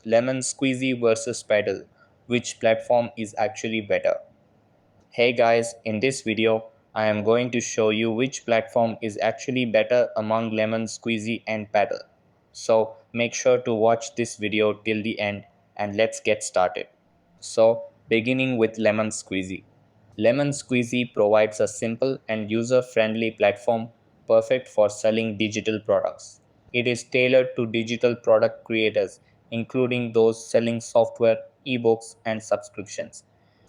Lemon Squeezy versus Paddle. Which platform is actually better? Hey guys, in this video, I am going to show you which platform is actually better among Lemon Squeezy and Paddle. So make sure to watch this video till the end and let's get started. So, beginning with Lemon Squeezy. Lemon Squeezy provides a simple and user friendly platform perfect for selling digital products. It is tailored to digital product creators, including those selling software, ebooks, and subscriptions.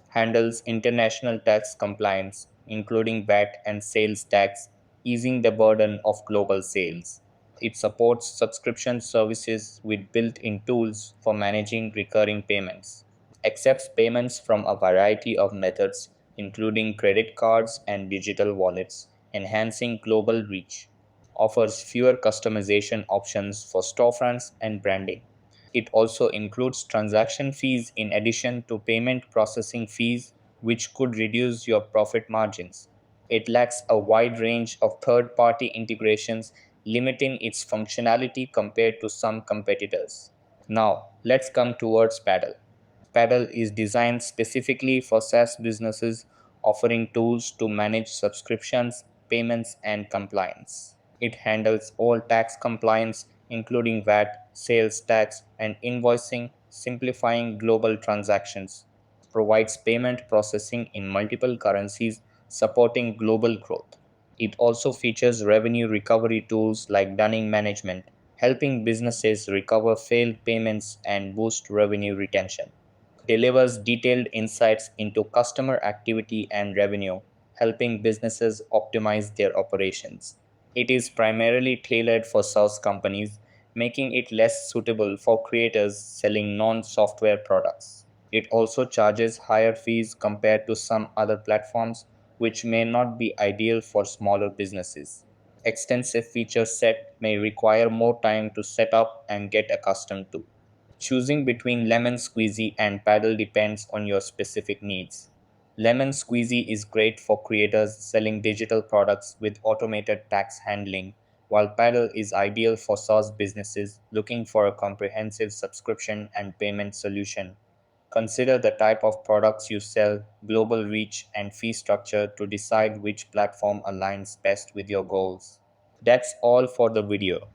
Handles international tax compliance, including VAT and sales tax, easing the burden of global sales. It supports subscription services with built in tools for managing recurring payments. Accepts payments from a variety of methods, including credit cards and digital wallets, enhancing global reach. Offers fewer customization options for storefronts and branding. It also includes transaction fees in addition to payment processing fees, which could reduce your profit margins. It lacks a wide range of third party integrations, limiting its functionality compared to some competitors. Now, let's come towards Paddle. Paddle is designed specifically for SaaS businesses, offering tools to manage subscriptions, payments, and compliance. It handles all tax compliance, including VAT, sales tax, and invoicing, simplifying global transactions. Provides payment processing in multiple currencies, supporting global growth. It also features revenue recovery tools like dunning management, helping businesses recover failed payments and boost revenue retention. Delivers detailed insights into customer activity and revenue, helping businesses optimize their operations. It is primarily tailored for SaaS companies, making it less suitable for creators selling non software products. It also charges higher fees compared to some other platforms, which may not be ideal for smaller businesses. Extensive feature set may require more time to set up and get accustomed to. Choosing between Lemon Squeezy and Paddle depends on your specific needs. Lemon Squeezy is great for creators selling digital products with automated tax handling, while Paddle is ideal for SaaS businesses looking for a comprehensive subscription and payment solution. Consider the type of products you sell, global reach, and fee structure to decide which platform aligns best with your goals. That's all for the video.